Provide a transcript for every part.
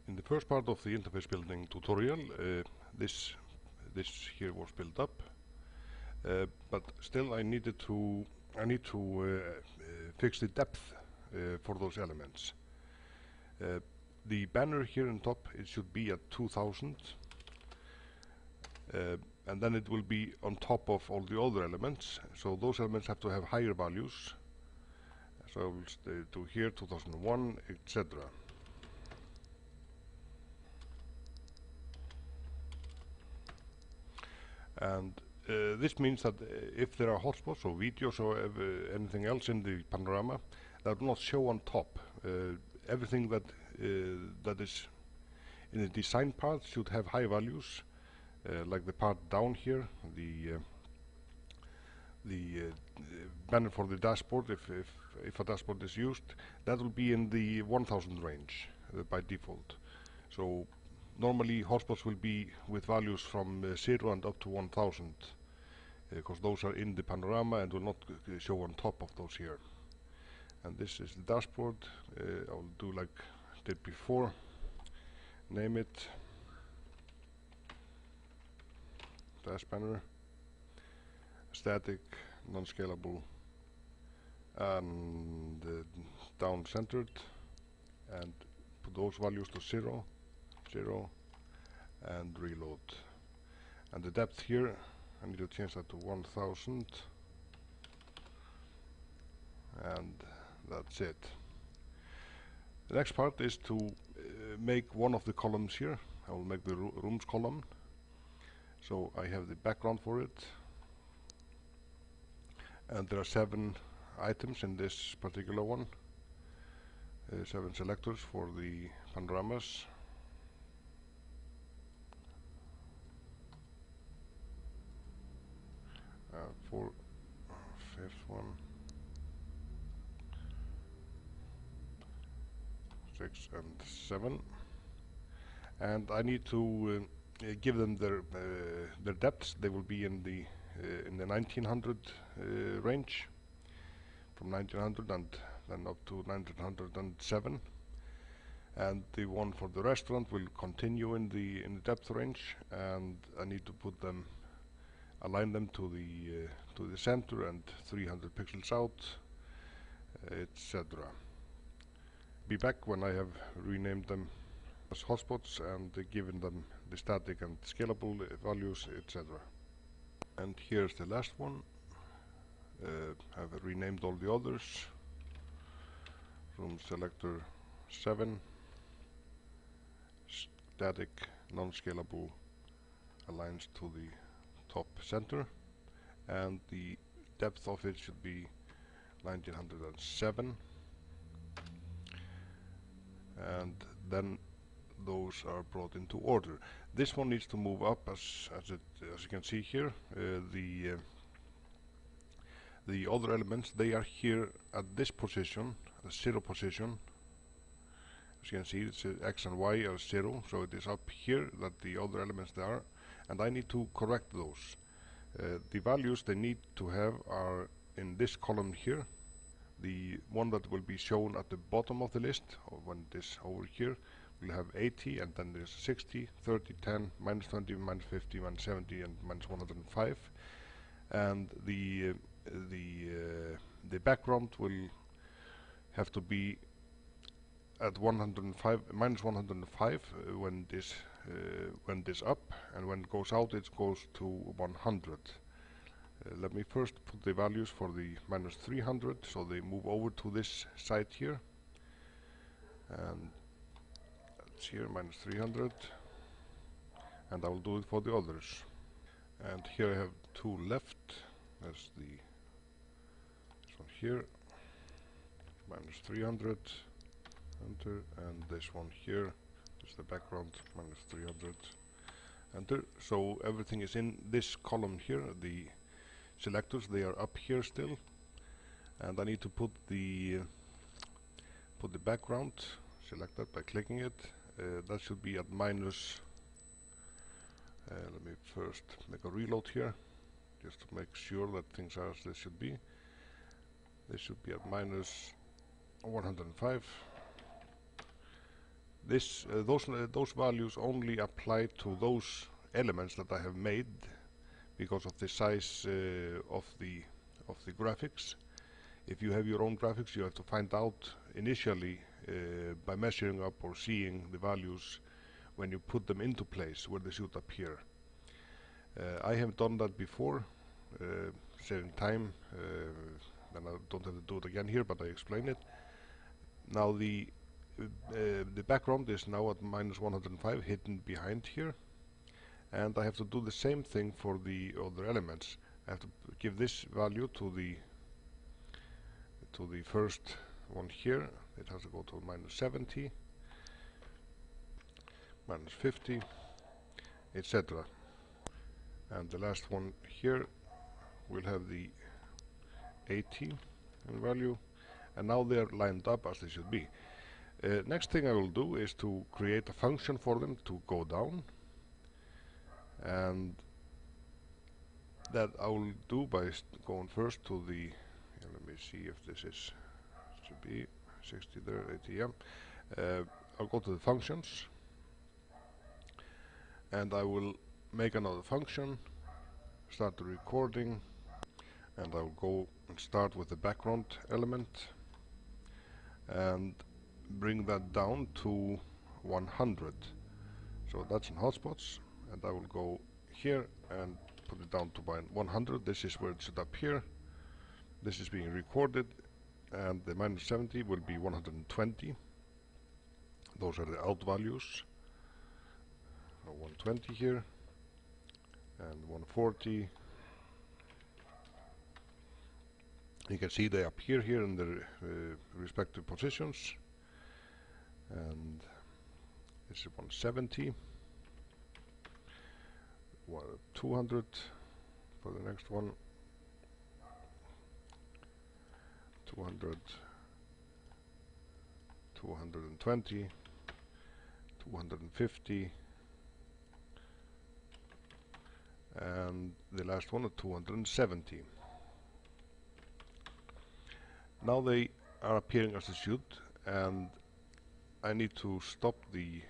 In the first part of the interface building tutorial, this here was built up, but still I need to fix the depth for those elements. The banner here on top, it should be at 2000, and then it will be on top of all the other elements, so those elements have to have higher values. So I will do here 2001, etc. And this means that if there are hotspots or videos or anything else in the panorama, that will not show on top. Everything that is in the design part should have high values, like the part down here, the banner for the dashboard. If a dashboard is used, that will be in the 1000 range by default. So normally hotspots will be with values from 0 and up to 1000, because those are in the panorama and will not show on top of those here. And this is the dashboard. I will do like I did before. Name it dash banner, static, non-scalable, and down-centered, and put those values to 0, 0, and reload. And the depth here, I need to change that to 1000, and that's it. The next part is to make one of the columns here. I will make the rooms column. So I have the background for it, and there are 7 items in this particular one, 7 selectors for the panoramas. For 5th one, 6 and 7, and I need to give them their depths. They will be in the 1900 range, from 1900 and then up to 1907, and the one for the restaurant will continue in the depth range, and I need to put them, align them to the center and 300 pixels out, etc. Be back when I have renamed them as hotspots and given them the static and scalable values, etc. And here's the last one. I've renamed all the others. Room selector 7, static, non-scalable, aligns to the top center, and the depth of it should be 1907, and then those are brought into order. This one needs to move up as you can see here. The other elements, they are here at this position, the 0 position. As you can see, it's X and Y are 0, so it is up here that the other elements there are, and I need to correct those. The values they need to have are in this column here. The one that will be shown at the bottom of the list, or when this over here, will have 80, and then there's 60, 30, 10, minus 20, minus 50, minus 70, and minus 105. And the background will have to be at 105, minus 105 when this up, and when it goes out, it goes to 100. Let me first put the values for the minus 300, so they move over to this side here, and that's here, minus 300, and I will do it for the others. And here I have 2 left. That's this one here, minus 300, enter, and this one here is the background, minus 300, enter. So everything is in this column here. The selectors, they are up here still, and I need to put the background, select that by clicking it. That should be at minus, let me first make a reload here just to make sure that things are as they should be. They should be at minus 105, those values only apply to those elements that I have made because of the size of the graphics. If you have your own graphics, you have to find out initially by measuring up or seeing the values when you put them into place where they should appear. I have done that before, saving time, and I don't have to do it again here, but I explain it. Now the background is now at minus 105, hidden behind here, and I have to do the same thing for the other elements. I have to give this value to the first one here. It has to go to minus 70, minus 50, etc. And the last one here will have the 80 in value, and now they are lined up as they should be. Next thing I will do is to create a function for them to go down, and that I will do by going first to the, let me see if this is, should be 60 there, 80, yeah. I'll go to the functions, and I will make another function, start the recording, and I'll go and start with the background element and bring that down to 100. So that's in hotspots, and I will go here and put it down to 100. This is where it should appear. This is being recorded, and the minus 70 will be 120. Those are the out values. 120 here, and 140. You can see they appear here in their respective positions, and this is 170, 200 for the next one, 200, 220, 250, and the last one at 270. Now they are appearing as they should, and I need to stop the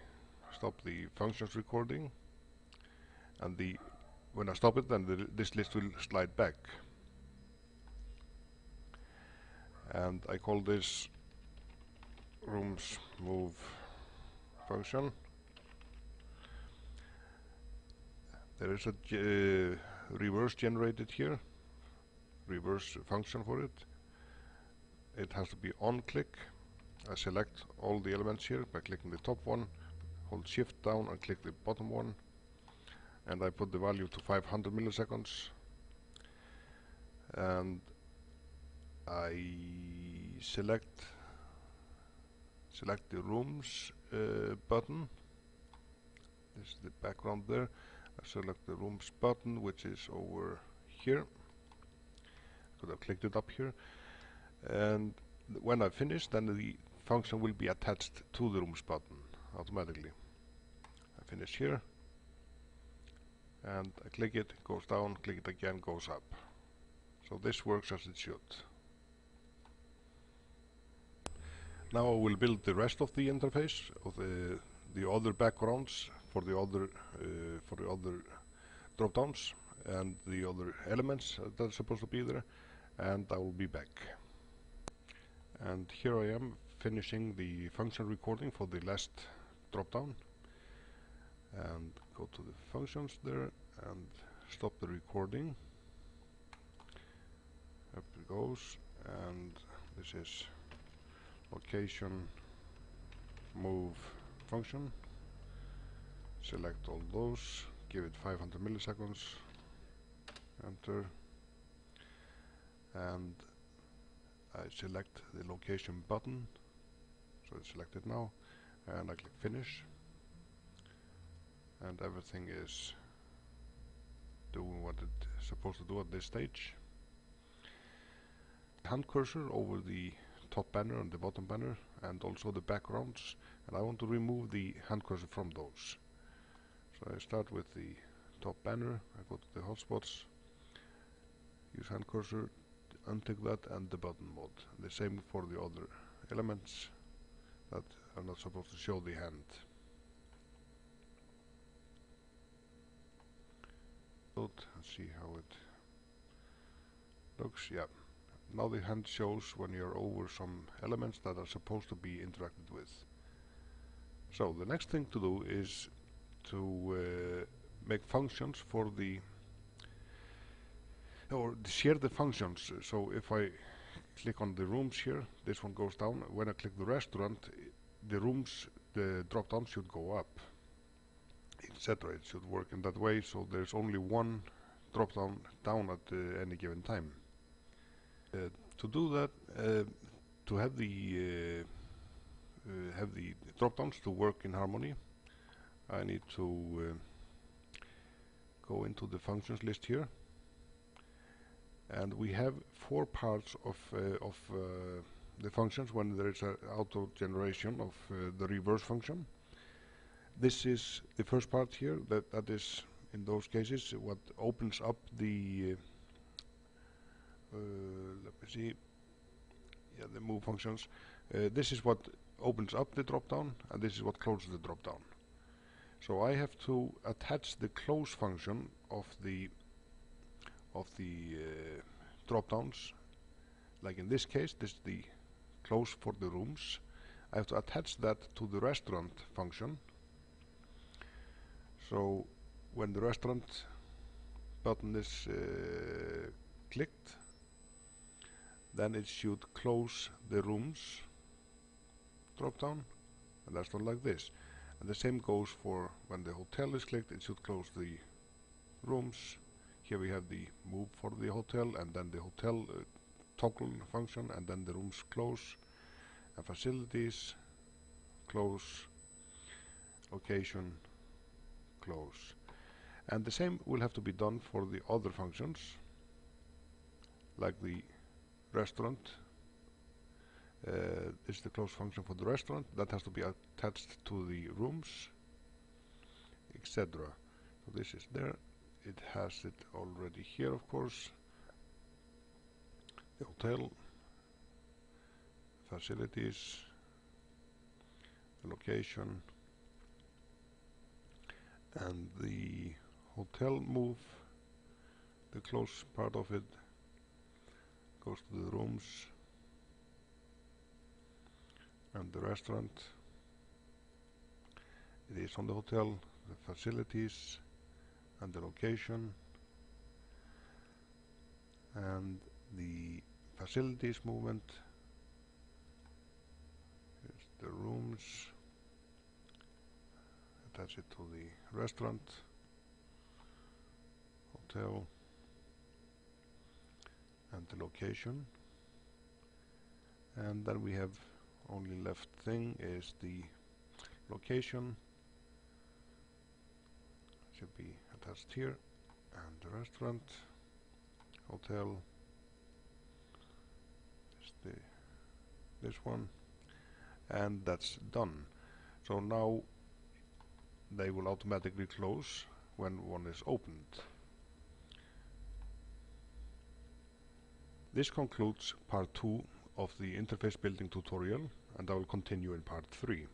functions recording, and when I stop it, then this list will slide back, and I call this rooms move function. There is a reverse generated here, reverse function for it. It has to be on click. I select all the elements here by clicking the top one, hold shift down and click the bottom one, and I put the value to 500 milliseconds, and I select the rooms button. This is the background there. I select the rooms button, which is over here, because I've clicked it up here, and when I finish, then the function will be attached to the rooms button automatically. I finish here, and I click it, goes down, click it again, goes up. So this works as it should. Now I will build the rest of the interface of the other backgrounds for the other drop downs and the other elements that are supposed to be there, and I will be back. And here I am finishing the function recording for the last drop down, and go to the functions there and stop the recording. Up it goes, and this is location move function. Select all those, give it 500 milliseconds, enter, and I select the location button, so it's selected now, and I click finish, and everything is doing what it's supposed to do at this stage. Hand cursor over the top banner and the bottom banner, and also the backgrounds, and I want to remove the hand cursor from those. So I start with the top banner, I go to the hotspots, use hand cursor, untick that, and the button mode. The same for the other elements that I'm not supposed to show the hand. Let's see how it looks. Yeah. Now the hand shows when you're over some elements that are supposed to be interacted with. So the next thing to do is to make functions for the or share the functions. So if I click on the rooms here, this one goes down. When I click the restaurant, the rooms, the drop down should go up, etc. It should work in that way, so there's only one drop down at any given time. To do that, to have the drop downs to work in harmony, I need to go into the functions list here, and we have 4 parts of the functions when there is an auto generation of the reverse function. This is the first part here, that is in those cases what opens up the let me see, yeah, the move functions. This is what opens up the drop down, and this is what closes the drop down. So I have to attach the close function of the drop downs. Like in this case, this is the close for the rooms. I have to attach that to the restaurant function. So when the restaurant button is clicked, then it should close the rooms drop down, and that's not like this. And the same goes for when the hotel is clicked, it should close the rooms. Here we have the move for the hotel, and then the hotel toggle function, and then the rooms close, and facilities close, location close. And the same will have to be done for the other functions, like the restaurant. This is the close function for the restaurant, that has to be attached to the rooms, etc. So this is there, it has it already here, of course. The hotel, facilities, the location, and the hotel move, the close part of it goes to the rooms, and the restaurant, it is on the hotel, the facilities, and the location, and the facilities movement is the rooms, attach it to the restaurant, hotel, and the location. And then we have only left thing is the location, should be attached here, and the restaurant, hotel is this one, and that's done. So now they will automatically close when one is opened. This concludes part 2 of the interface building tutorial, and I will continue in part 3.